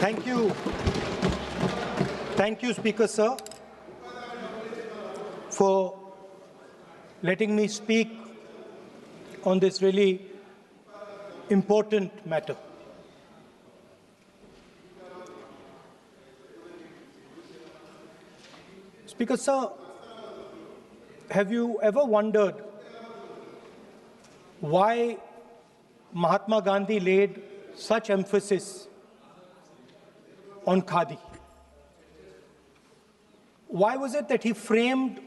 Thank you. Thank you, Speaker, sir, for letting me speak on this really important matter. Speaker, sir, have you ever wondered why Mahatma Gandhi laid such emphasis on Khadi? Why was it that he framed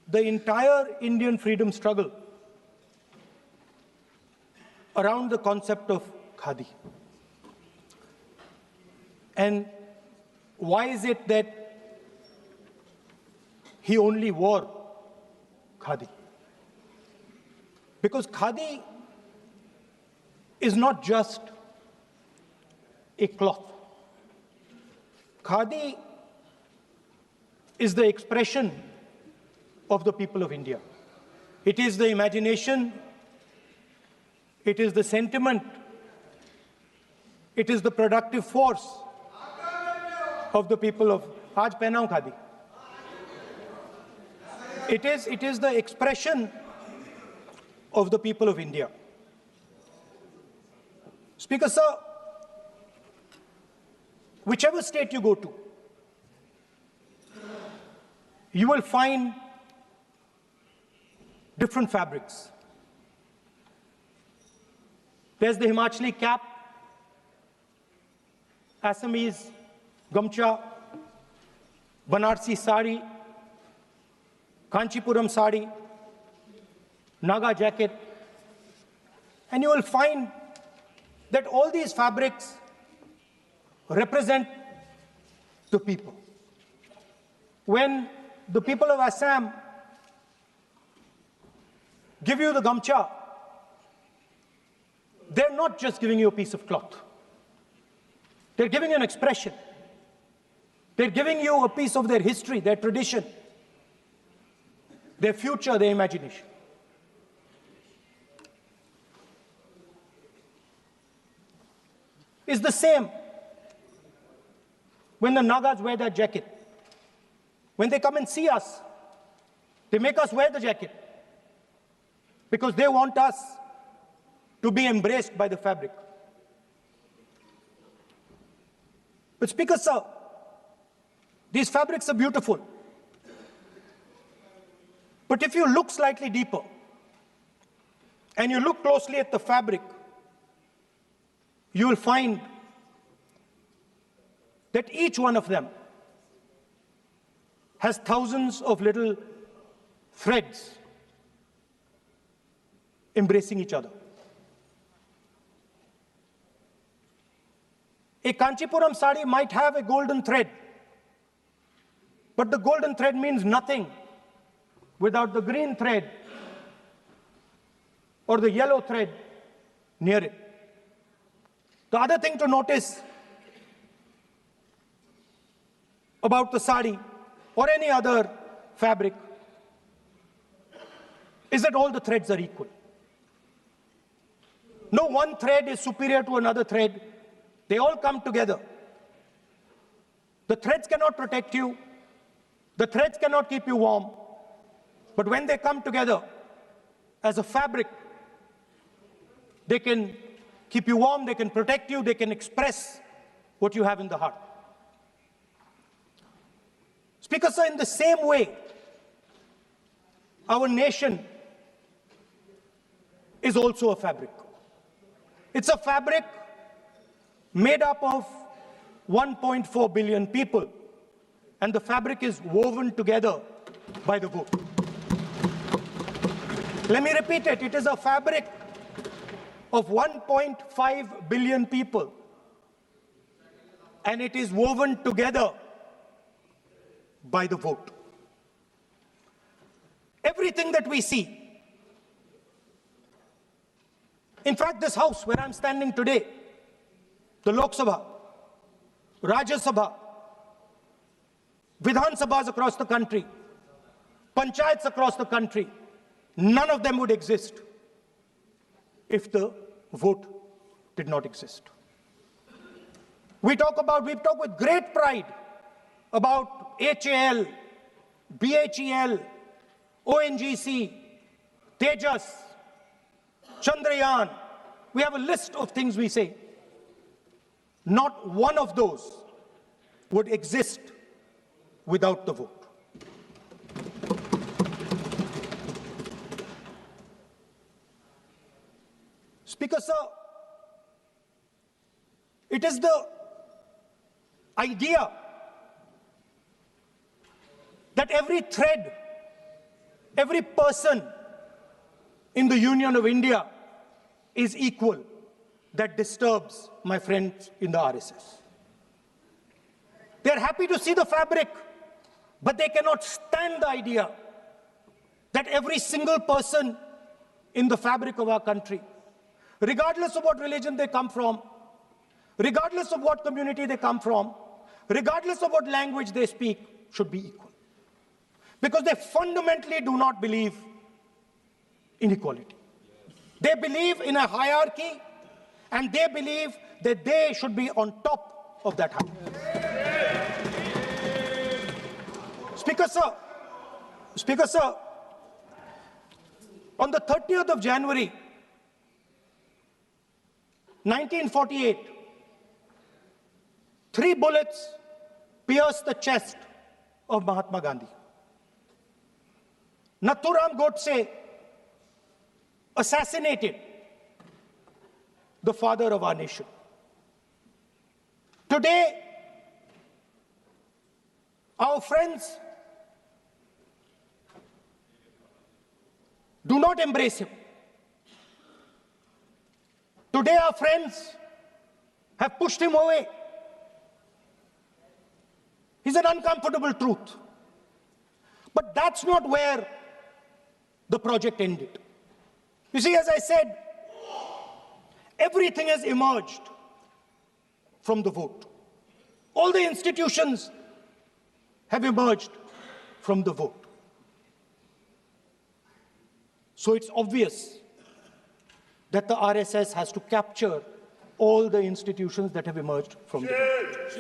the entire Indian freedom struggle around the concept of Khadi? And why is it that he only wore Khadi? Because Khadi is not just a cloth. Khadi is the expression of the people of India. It is the imagination, it is the sentiment, it is the productive force of the people of Aaj pehnaun Khadi. It is the expression of the people of India. Speaker, sir, whichever state you go to, you will find different fabrics. There's the Himachali cap, Assamese gamcha, Banarsi sari, Kanchipuram sari, Naga jacket, and you will find that all these fabrics represent the people. When the people of Assam give you the gamcha, they're not just giving you a piece of cloth. They're giving you an expression. They're giving you a piece of their history, their tradition, their future, their imagination. It's the same when the Nagas wear that jacket. When they come and see us, they make us wear the jacket because they want us to be embraced by the fabric. But Speaker, sir, these fabrics are beautiful. But if you look slightly deeper and you look closely at the fabric, you will find that each one of them has thousands of little threads embracing each other. A Kanchipuram sari might have a golden thread, but the golden thread means nothing without the green thread or the yellow thread near it. The other thing to notice about the sari or any other fabric is that all the threads are equal. No one thread is superior to another thread. They all come together. The threads cannot protect you. The threads cannot keep you warm. But when they come together as a fabric, they can keep you warm, they can protect you, they can express what you have in the heart. Speaker, sir, in the same way, our nation is also a fabric. It's a fabric made up of 1.4 billion people, and the fabric is woven together by the vote. Let me repeat it. It is a fabric of 1.5 billion people, and it is woven together by the vote. Everything that we see, in fact, this house where I'm standing today, the Lok Sabha, Rajya Sabha, Vidhan Sabhas across the country, Panchayats across the country, none of them would exist if the vote did not exist. We talk with great pride about HAL, BHEL, ONGC, Tejas, Chandrayaan. We have a list of things we say. Not one of those would exist without the vote. Speaker, sir, it is the idea that every thread, every person in the Union of India is equal that disturbs my friends in the RSS. They are happy to see the fabric, but they cannot stand the idea that every single person in the fabric of our country, regardless of what religion they come from, regardless of what community they come from, regardless of what language they speak, should be equal. Because they fundamentally do not believe in equality. They believe in a hierarchy, and they believe that they should be on top of that hierarchy. Speaker, sir, on the 30th of January, 1948, 3 bullets pierced the chest of Mahatma Gandhi. Nathuram Godse assassinated the father of our nation. Today, our friends do not embrace him. Today, our friends have pushed him away. He's an uncomfortable truth. But that's not where the project ended. You see, as I said, everything has emerged from the vote. All the institutions have emerged from the vote. So it's obvious that the RSS has to capture all the institutions that have emerged from the vote.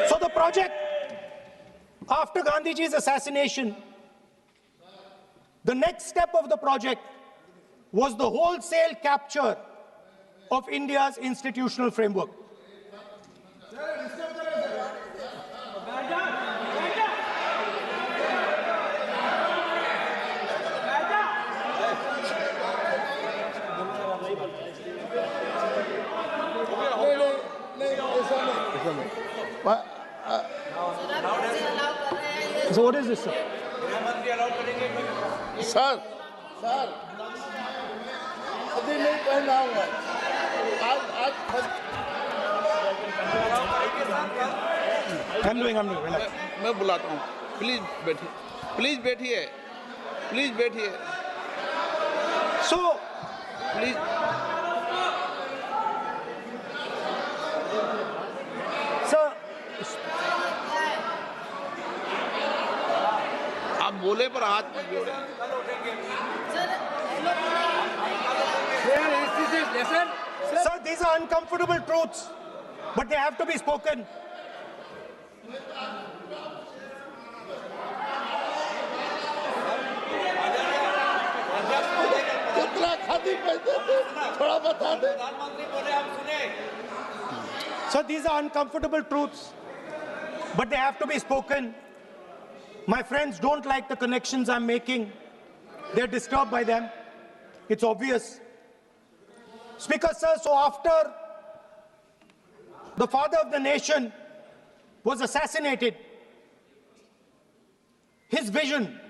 So the project, after Gandhiji's assassination, the next step of the project was the wholesale capture of India's institutional framework. So what is this, sir? Sir, अभी नहीं पहना हुआ I'm doing, relax. मैं बुलाता हूँ please बैठिए So, please sir, आप बोले पर हाथ मत जोड़े sir, these are uncomfortable truths, but they have to be spoken. कितना खादी पहनते थे थोड़ा बता दे So these are uncomfortable truths, but they have to be spoken. My friends don't like the connections I'm making. They're disturbed by them. It's obvious. Speaker, sir, so after the father of the nation was assassinated, his vision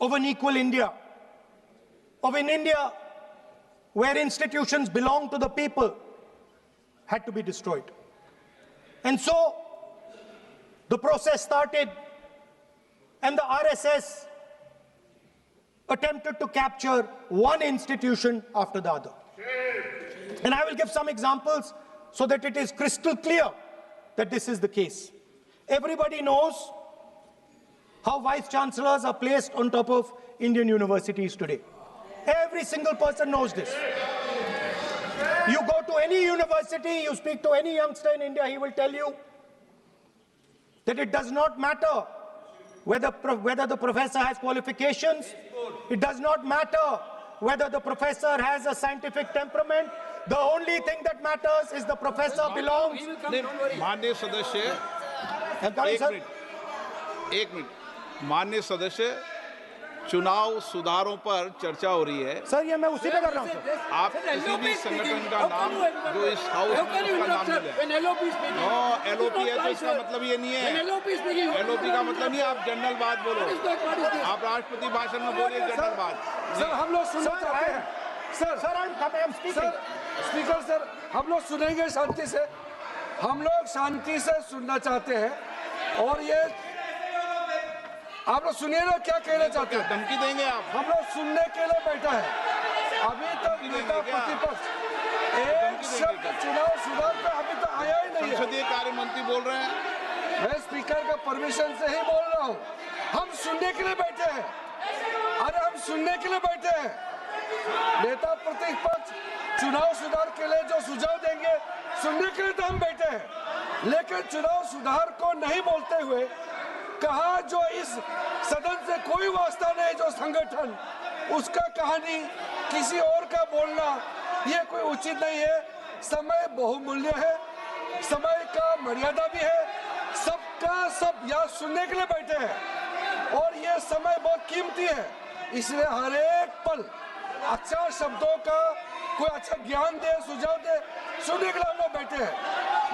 of an equal India, of an India where institutions belong to the people, had to be destroyed. And so the process started, and the RSS attempted to capture one institution after the other. And I will give some examples so that it is crystal clear that this is the case. Everybody knows how vice chancellors are placed on top of Indian universities today. Every single person knows this. You go to any any university, you speak to any youngster in India, he will tell you that it does not matter whether the professor has qualifications. It does not matter whether the professor has a scientific temperament. The only thing that matters is the professor belongs. माननीय सदस्य, एक minute, माननीय सदस्य, चुनाव सुधारों पर चर्चा हो रही है। सर, ये मैं उसी पे कर रहा हूँ। आप किसी भी संगठन का नाम जो इस हाउस में उसका नाम ले लें। एलओपी है तो इसका मतलब ये नहीं है। एलओपी का मतलब नहीं, आप जनरल बात बोलो। आप राष्ट्रपति भाषण में बोलिए जनरल बात। सर, हम लोग सुनना चाहते हैं। सर, स्पीकर सर, हम लोग सुनेंगे शांति से। हम लोग शांति से सुनना चाहते हैं। और ये आप लोग सुनिए ना, क्या कहना चाहते हैं? धमकी देंगे आप? हम लोग सुनने के लिए बैठा है। अभी तक नेता प्रतिपक्ष एक शब्द चुनाव सुधार पे अभी तक आया ही नहीं है। संसदीय कार्य मंत्री बोल रहे हैं। मैं स्पीकर का परमिशन से ही बोल रहा हूँ। हम सुनने के लिए बैठे हैं। अरे हम सुनने के लिए बैठे हैं। नेता प्रतिपक्ष चुनाव सुधार के लिए जो सुझाव देंगे, सुनने के लिए तो हम बैठे हैं। लेकिन चुनाव सुधार को नहीं बोलते हुए कहा जो इस सदन से कोई वास्ता नहीं, जो संगठन उसका कहानी किसी और का बोलना, ये कोई उचित नहीं है। समय बहुमूल्य है, समय का मर्यादा भी है। सबका सब यहाँ सुनने के लिए बैठे हैं और ये समय बहुत कीमती है। इसलिए हर एक पल अच्छा शब्दों का कोई अच्छा ज्ञान दे, सुझाव दे, सुनने के लिए हम लोग बैठे हैं।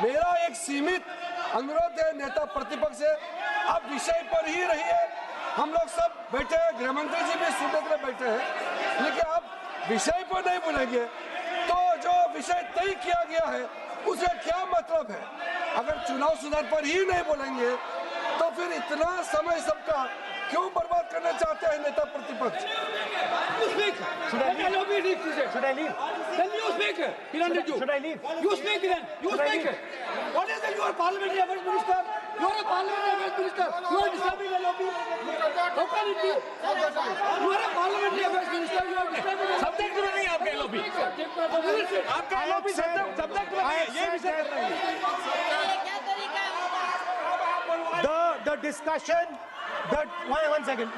मेरा एक सीमित अनुरोध है नेता प्रतिपक्ष से, आप विषय पर ही रहिए। हम लोग सब बैठे हैं, गृह मंत्री जी भी सुनने के लिए बैठे हैं, लेकिन आप विषय पर नहीं बोलेंगे तो जो विषय तय किया गया है उसका क्या मतलब है? अगर चुनाव सुधार पर ही नहीं बोलेंगे तो फिर इतना समय सबका क्यों बर्बाद करना चाहते हैं नेता प्रतिपक्ष? Should I leave? Then you speak. Should I leave? You speak then. You speak. What is it? You are parliamentary affairs minister. You are a parliamentary affairs minister. You are disturbing the lobby. How can it be? You are a parliamentary affairs minister. You are disturbing the lobby. Subject में नहीं आपका lobby. आपका lobby subject में नहीं है. ये विषय कर रहे हैं. The discussion. One second.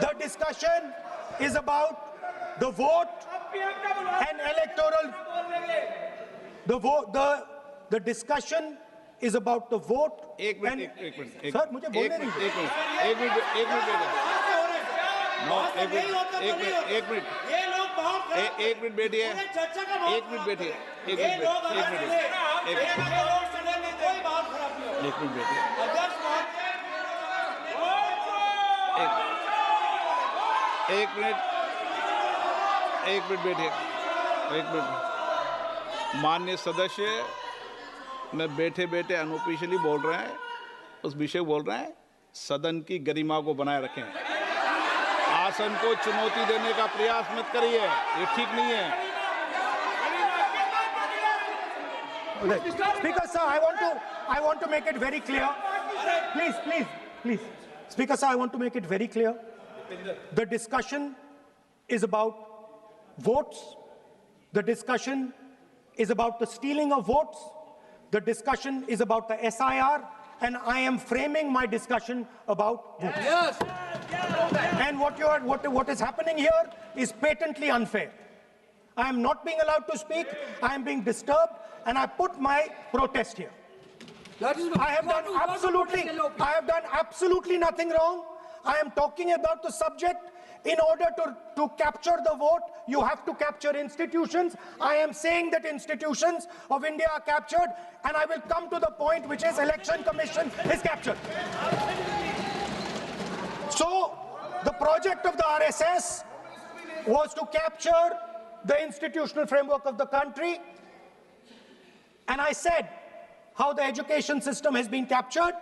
The discussion is about the vote and electoral. The discussion is about the vote. एक मिनट। सर, मुझे बोलने दीजिए। एक मिनट बैठिए। माननीय सदस्य, मैं बैठे बैठे अनऑफिशियली बोल रहे हैं, उस विषय बोल रहे हैं। सदन की गरिमा को बनाए रखें। आसन को चुनौती देने का प्रयास मत करिए, ये ठीक नहीं है। Speaker sir, I want to make it very clear. Please. Speaker sir, I want to make it very clear. The discussion is about votes. The discussion is about the stealing of votes. The discussion is about the SIR, and I am framing my discussion about votes. Yes. And what is happening here is patently unfair. I am not being allowed to speak. I am being disturbed, and I put my protest here. I have done absolutely nothing wrong. I am talking about the subject. In order to capture the vote, you have to capture institutions. I am saying that institutions of India are captured, and I will come to the point, which is Election Commission is captured. So the project of the RSS was to capture the institutional framework of the country, and I said how the education system has been captured.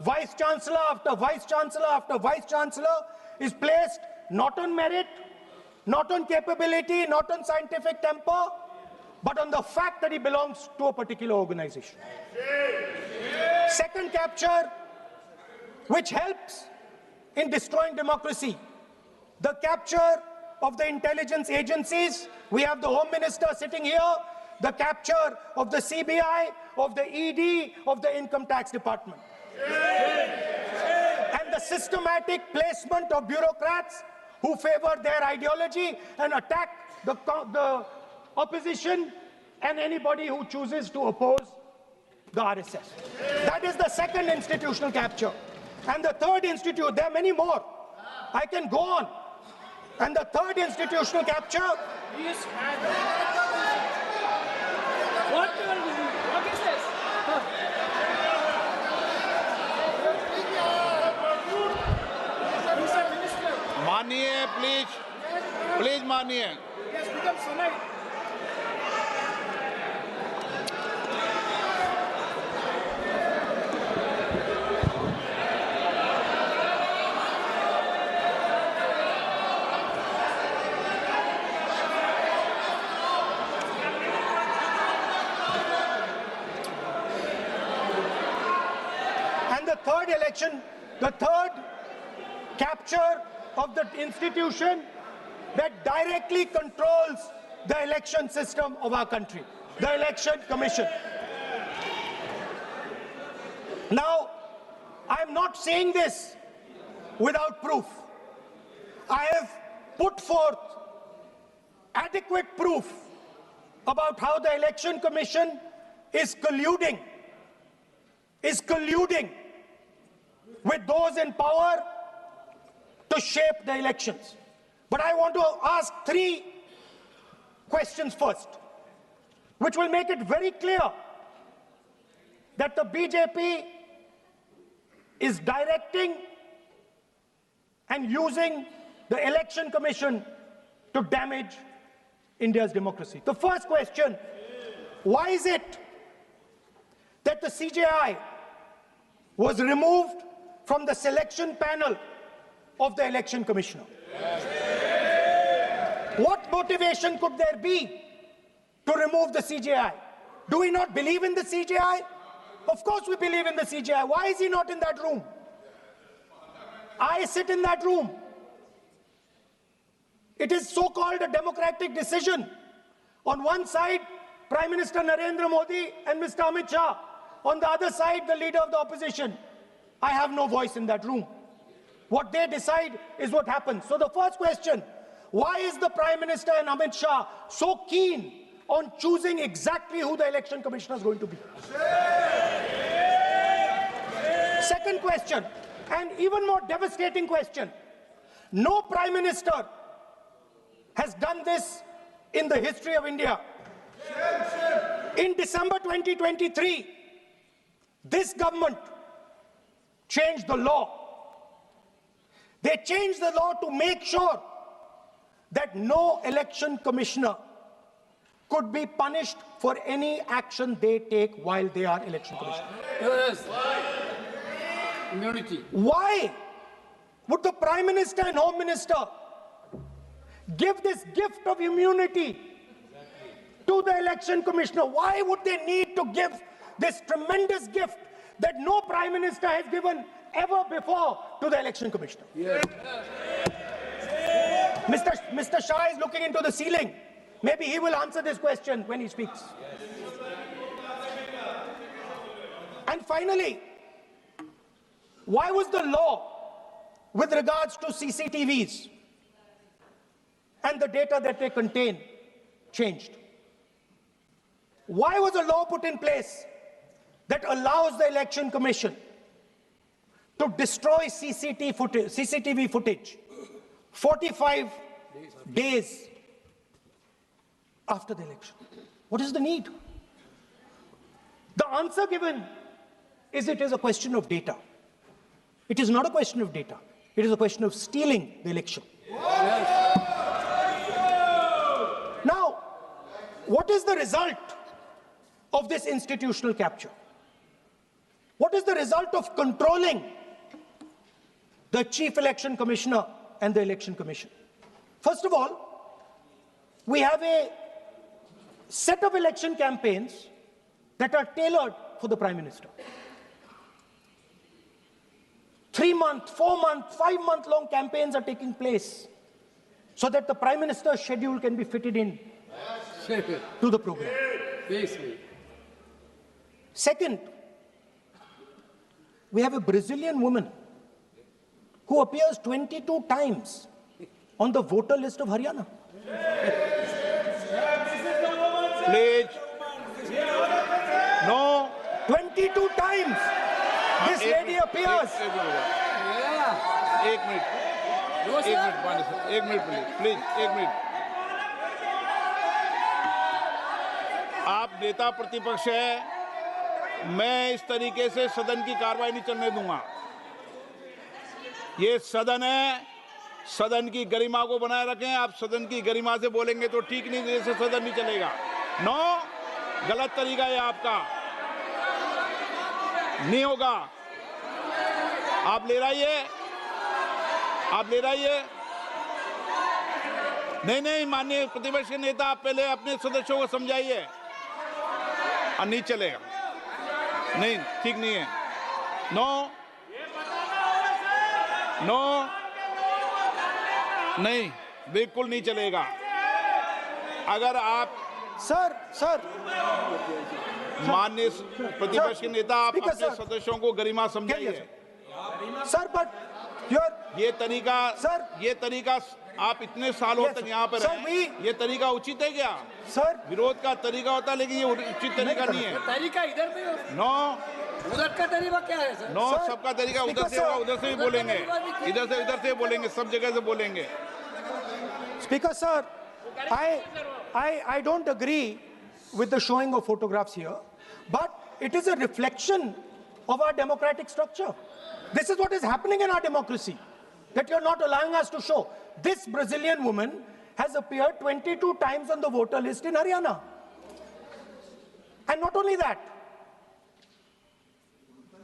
Vice Chancellor after Vice Chancellor after Vice Chancellor is placed not on merit, not on capability, not on scientific temper, but on the fact that he belongs to a particular organization. Second capture, which helps in destroying democracy, the capture of the intelligence agencies. We have the Home Minister sitting here, the capture of the CBI, of the ED, of the Income Tax Department. And the systematic placement of bureaucrats who favor their ideology and attack the opposition and anybody who chooses to oppose the RSS. That is the second institutional capture. And the third there are many more. I can go on. And the third institutional capture. What is this? मानिए please मानिए. Yes, become Sonai. The third capture of the institution that directly controls the election system of our country, the Election Commission. Now, I'm not saying this without proof. I have put forth adequate proof about how the Election Commission is colluding with those in power to shape the elections. But I want to ask three questions first, which will make it very clear that the BJP is directing and using the Election Commission to damage India's democracy. The first question, why is it that the CJI was removed from the selection panel of the Election Commissioner? What motivation could there be to remove the CJI? Do we not believe in the CJI? Of course we believe in the CJI. Why is he not in that room? I sit in that room. It is so-called a democratic decision. On one side, Prime Minister Narendra Modi and Mr. Amit Shah. On the other side, the leader of the opposition. I have no voice in that room. What they decide is what happens. So the first question, why is the Prime Minister and Amit Shah so keen on choosing exactly who the Election Commissioner is going to be? Second question, and even more devastating question, no Prime Minister has done this in the history of India. In December 2023, this government changed the law. They changed the law to make sure that no election commissioner could be punished for any action they take while they are election commissioner. Yes. Immunity. Why would the Prime Minister and Home Minister give this gift of immunity to the election commissioner? Why would they need to give this tremendous gift that no Prime Minister has given ever before to the election commissioner? Yes. Mr. Shah is looking into the ceiling. Maybe he will answer this question when he speaks. And finally, why was the law with regards to CCTVs and the data that they contain changed? Why was a law put in place that allows the Election Commission to destroy CCTV footage 45 days after the election? What is the need? The answer given is it is a question of data. It is not a question of data. It is a question of stealing the election. Yes. Now, what is the result of this institutional capture? What is the result of controlling the Chief Election Commissioner and the Election Commission? First of all, we have a set of election campaigns that are tailored for the Prime Minister. 3-month, 4-month, 5-month long campaigns are taking place so that the Prime Minister's schedule can be fitted in to the program. Second, we have a Brazilian woman who appears 22 times on the voter list of Haryana. Please. No. 22 times this lady appears. एक minute please एक minute. आप नेता प्रतिपक्ष है, मैं इस तरीके से सदन की कार्रवाई नहीं चलने दूंगा। ये सदन है, सदन की गरिमा को बनाए रखें। आप सदन की गरिमा से बोलेंगे तो ठीक नहीं, जैसे सदन नहीं चलेगा। नो, गलत तरीका है आपका, नहीं होगा। आप ले रहिए, आप ले रहिए। नहीं, माननीय प्रतिपक्ष के नेता, आप पहले अपने सदस्यों को समझाइए। नहीं चलेगा, नहीं, ठीक नहीं है। नो, नहीं, बिल्कुल नहीं चलेगा। अगर आप सर माननीय प्रतिपक्ष के नेता, आप अपने सदस्यों को गरिमा समझाइए। सर, बट ये तरीका आप इतने सालों तक यहाँ पर हैं, ये तरीका उचित है क्या? सर, विरोध का तरीका होता है, लेकिन ये उचित तरीका नहीं है। तरीका इधर पे नो, उधर का तरीका क्या है सर? नो, सबका तरीका उधर से होगा, उधर से भी बोलेंगे, इधर से बोलेंगे, सब जगह से बोलेंगे। Speaker sir, I don't agree with the showing of photographs here, but it is a reflection of our democratic structure. This is what is happening in our democracy, that you're not allowing us to show. This Brazilian woman has appeared 22 times on the voter list in Haryana. And not only that,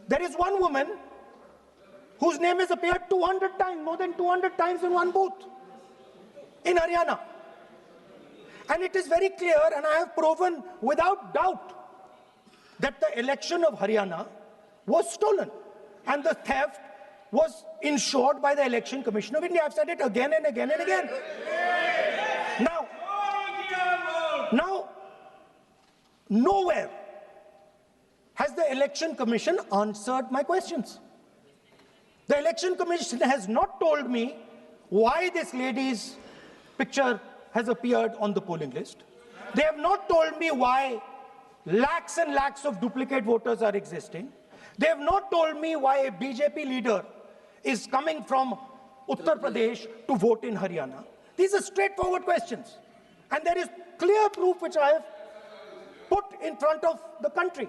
there is one woman whose name has appeared 200 times, more than 200 times in one booth in Haryana. And it is very clear, and I have proven without doubt, that the election of Haryana was stolen and the theft was ensured by the Election Commission of India. I've said it again and again and again. Now, nowhere has the Election Commission answered my questions. The Election Commission has not told me why this lady's picture has appeared on the polling list. They have not told me why lakhs and lakhs of duplicate voters are existing. They have not told me why a BJP leader is coming from Uttar Pradesh to vote in Haryana. These are straightforward questions. And there is clear proof which I have put in front of the country.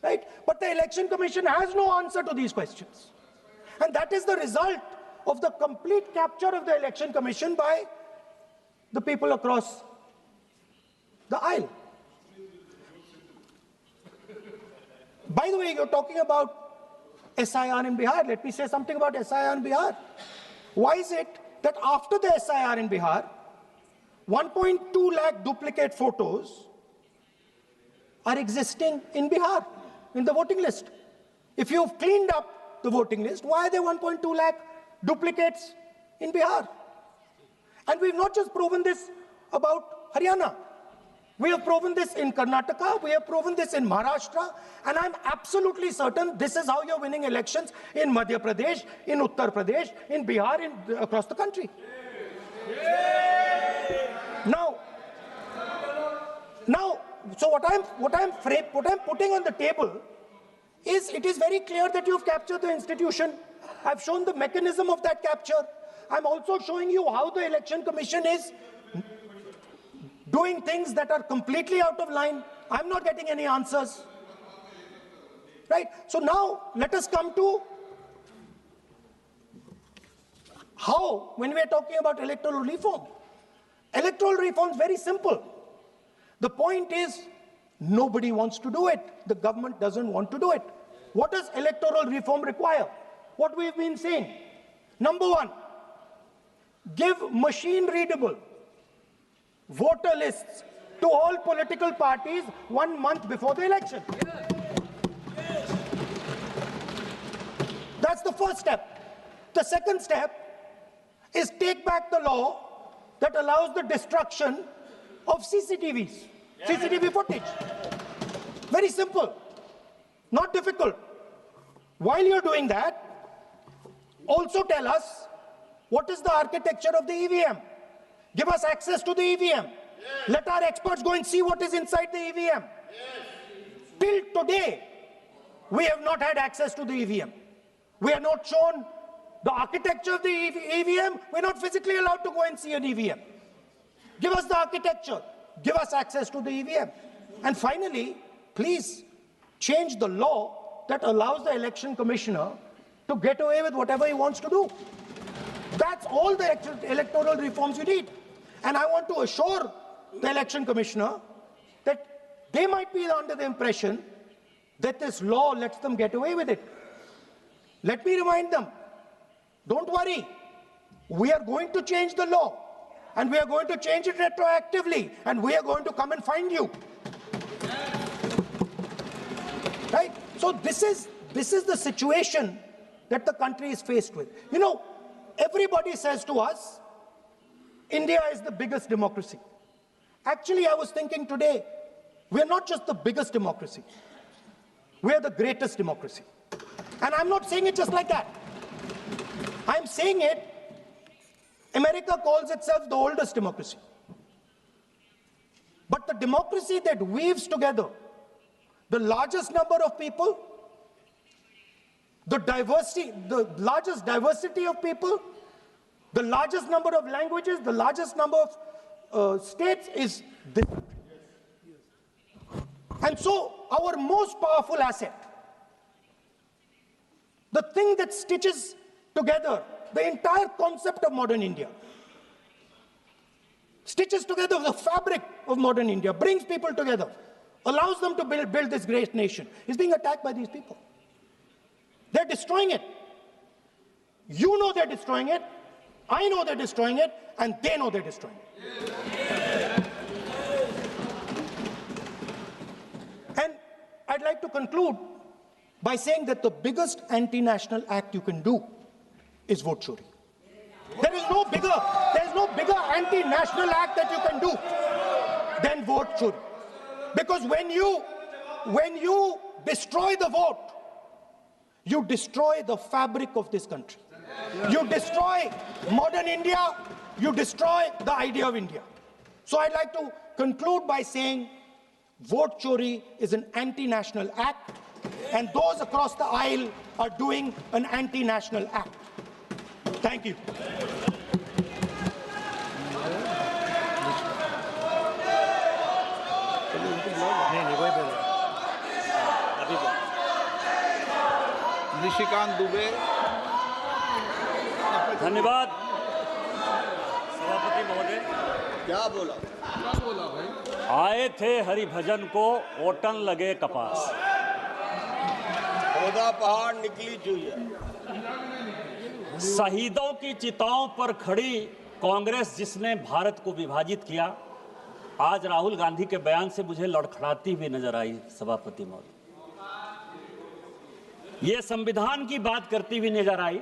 Right? But the Election Commission has no answer to these questions. And that is the result of the complete capture of the Election Commission by the people across the aisle. By the way, you're talking about SIR in Bihar. Let me say something about SIR in Bihar. Why is it that after the SIR in Bihar, 1.2 lakh duplicate photos are existing in Bihar, in the voting list? If you've cleaned up the voting list, why are there 1.2 lakh duplicates in Bihar? And we've not just proven this about Haryana. We have proven this in Karnataka, we have proven this in Maharashtra, and I'm absolutely certain this is how you're winning elections in Madhya Pradesh, in Uttar Pradesh, in Bihar, across the country. Now, so what I'm putting on the table is, it is very clear that you've captured the institution. I've shown the mechanism of that capture. I'm also showing you how the Election Commission is doing things that are completely out of line. I'm not getting any answers. Right? So now, let us come to how, when we are talking about electoral reform. Electoral reform is very simple. The point is, nobody wants to do it. The government doesn't want to do it. What does electoral reform require? What we've been saying. Number one, give machine-readable voter lists to all political parties 1 month before the election. That's the first step. The second step, is take back the law that allows the destruction of CCTVs, CCTV footage. Very simple, not difficult. While you're doing that, also tell us what is the architecture of the EVM. Give us access to the EVM. Let our experts go and see what is inside the EVM. Till today, we have not had access to the EVM. We are not shown the architecture of the EVM. We're not physically allowed to go and see an EVM. Give us the architecture. Give us access to the EVM. And finally, please change the law that allows the election commissioner to get away with whatever he wants to do. That's all the electoral reforms you need. And I want to assure the election commissioner that they might be under the impression that this law lets them get away with it. Let me remind them, don't worry, we are going to change the law, and we are going to change it retroactively, and we are going to come and find you. Right? So this is the situation that the country is faced with. You know, everybody says to us, India is the biggest democracy. Actually, I was thinking today, we're not just the biggest democracy, we're the greatest democracy. And I'm not saying it just like that. I'm saying it, America calls itself the oldest democracy. But the democracy that weaves together the largest number of people, the largest diversity of people, the largest number of languages, the largest number of states is this. And so our most powerful asset, the thing that stitches together the entire concept of modern India, stitches together the fabric of modern India, brings people together, allows them to build this great nation, is being attacked by these people. They're destroying it. You know they're destroying it, I know they're destroying it, and they know they're destroying it. And I'd like to conclude by saying that the biggest anti-national act you can do is vote chori. There is no bigger anti-national act that you can do than vote chori. Because when you destroy the vote, you destroy the fabric of this country. You destroy modern India, you destroy the idea of India. So I'd like to conclude by saying vote chori is an anti-national act, and those across the aisle are doing an anti-national act. Thank you. Nishikant Dubey. धन्यवाद सभापति महोदय। क्या बोला भाई? आए थे हरिभजन को ओटन लगे कपास। पौधा पहाड़ निकली चुई। शहीदों की चिताओं पर खड़ी कांग्रेस जिसने भारत को विभाजित किया, आज राहुल गांधी के बयान से मुझे लड़खड़ाती हुई नजर आई सभापति महोदय। ये संविधान की बात करती हुई नजर आई,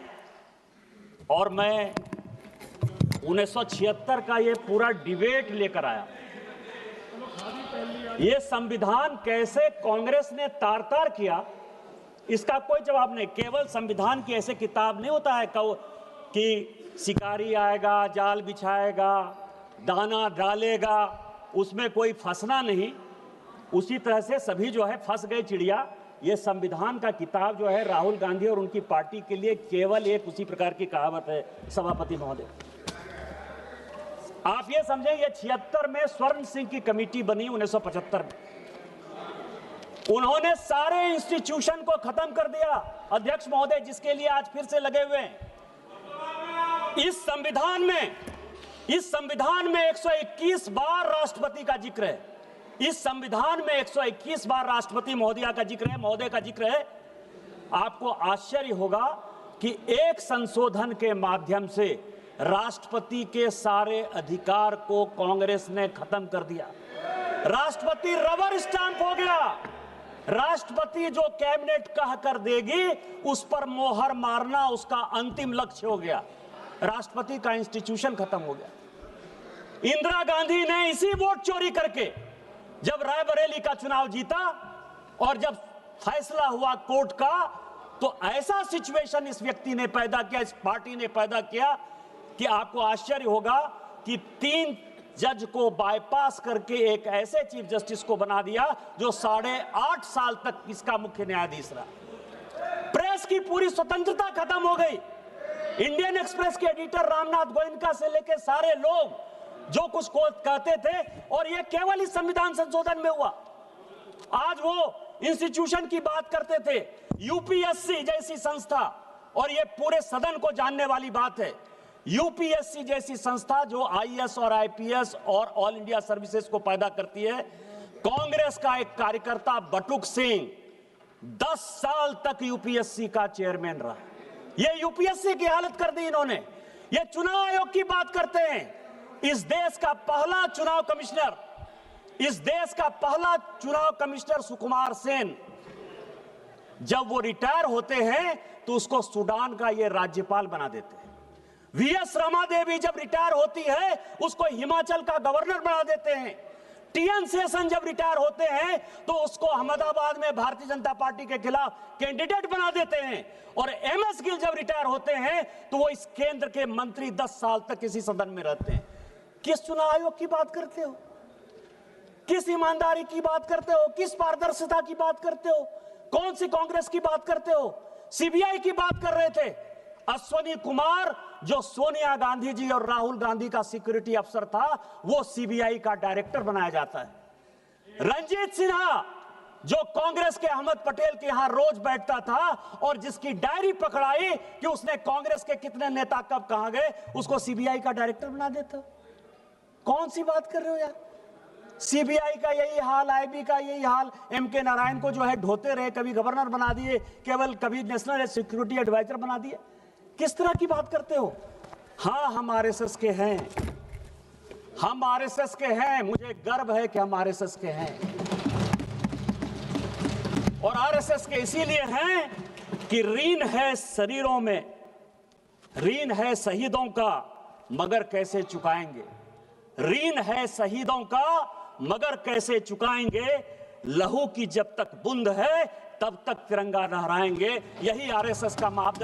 और मैं 1976 का ये पूरा डिबेट लेकर आया। ये संविधान कैसे कांग्रेस ने तार-तार किया, इसका कोई जवाब नहीं। केवल संविधान की ऐसे किताब नहीं होता है कि शिकारी आएगा, जाल बिछाएगा, दाना डालेगा, उसमें कोई फंसना नहीं। उसी तरह से सभी जो है फंस गए चिड़िया। ये संविधान का किताब जो है राहुल गांधी और उनकी पार्टी के लिए केवल एक उसी प्रकार की कहावत है सभापति महोदय। आप ये समझें, ये 76 में स्वर्ण सिंह की कमेटी बनी 1975 में। उन्होंने सारे इंस्टीट्यूशन को खत्म कर दिया अध्यक्ष महोदय, जिसके लिए आज फिर से लगे हुए हैं। इस संविधान में 121 बार राष्ट्रपति का जिक्र है। इस संविधान में 121 बार राष्ट्रपति महोदया का जिक्र है, महोदय का जिक्र है। आपको आश्चर्य होगा कि एक संशोधन के माध्यम से राष्ट्रपति के सारे अधिकार को कांग्रेस ने खत्म कर दिया। राष्ट्रपति रबर स्टैंप हो गया। राष्ट्रपति जो कैबिनेट कह कर देगी उस पर मोहर मारना उसका अंतिम लक्ष्य हो गया। राष्ट्रपति का इंस्टीट्यूशन खत्म हो गया। इंदिरा गांधी ने इसी वोट चोरी करके जब रायबरेली का चुनाव जीता और जब फैसला हुआ कोर्ट का, तो ऐसा सिचुएशन इस व्यक्ति ने पैदा किया, इस पार्टी ने पैदा किया कि आपको आश्चर्य होगा कि 3 जज को बाईपास करके एक ऐसे चीफ जस्टिस को बना दिया जो 8.5 साल तक इसका मुख्य न्यायाधीश रहा। प्रेस की पूरी स्वतंत्रता खत्म हो गई। इंडियन एक्सप्रेस के एडिटर रामनाथ गोयनका से लेकर सारे लोग जो कुछ को कहते थे, और यह केवल इस संविधान संशोधन में हुआ। आज वो इंस्टीट्यूशन की बात करते थे, यूपीएससी जैसी संस्था, और यह पूरे सदन को जानने वाली बात है, यूपीएससी जैसी संस्था जो आईएएस और आईपीएस और ऑल इंडिया सर्विसेज को पैदा करती है। कांग्रेस का एक कार्यकर्ता बटुक सिंह 10 साल तक यूपीएससी का चेयरमैन रहा। यह यूपीएससी की हालत कर दी इन्होंने। यह चुनाव आयोग की बात करते हैं। इस देश का पहला चुनाव कमिश्नर सुकुमार सेन, जब वो रिटायर होते हैं तो उसको सूडान का ये राज्यपाल बना देते हैं। वीएस रमा देवी जब रिटायर होती है उसको हिमाचल का गवर्नर बना देते हैं। टीएन शेषन जब रिटायर होते हैं तो उसको अहमदाबाद में भारतीय जनता पार्टी के खिलाफ कैंडिडेट बना देते हैं। और एमएस गिल जब रिटायर होते हैं तो वो इस केंद्र के मंत्री 10 साल तक इसी सदन में रहते हैं। किस चुनाव आयोग की बात करते हो? किस ईमानदारी की बात करते हो? किस पारदर्शिता की बात करते हो? कौन सी कांग्रेस की बात करते हो? सीबीआई की बात कर रहे थे। अश्वनी कुमार जो सोनिया गांधी जी और राहुल गांधी का सिक्योरिटी अफसर था, वो सीबीआई का डायरेक्टर बनाया जाता है। रंजीत सिन्हा जो कांग्रेस के अहमद पटेल के यहां रोज बैठता था और जिसकी डायरी पकड़ाई कि उसने कांग्रेस के कितने नेता कब कहां गए, उसको सीबीआई का डायरेक्टर बना देता। कौन सी बात कर रहे हो यार? सीबीआई का यही हाल, आईबी का यही हाल। एमके नारायण को जो है ढोते रहे, कभी गवर्नर बना दिए, केवल कभी नेशनल सिक्योरिटी एडवाइजर बना दिए। किस तरह की बात करते हो? हाँ, हम आरएसएस के हैं, हम आरएसएस के हैं। मुझे गर्व है कि हम आरएसएस के हैं, और आरएसएस के इसीलिए हैं कि ऋण है शरीरों में, ऋण है शहीदों का, मगर कैसे चुकाएंगे? ऋण है शहीदों का, मगर कैसे चुकाएंगे? लहू की जब तक बूंद है तब तक तिरंगा लहराएंगे। यही आरएसएस का मापदंड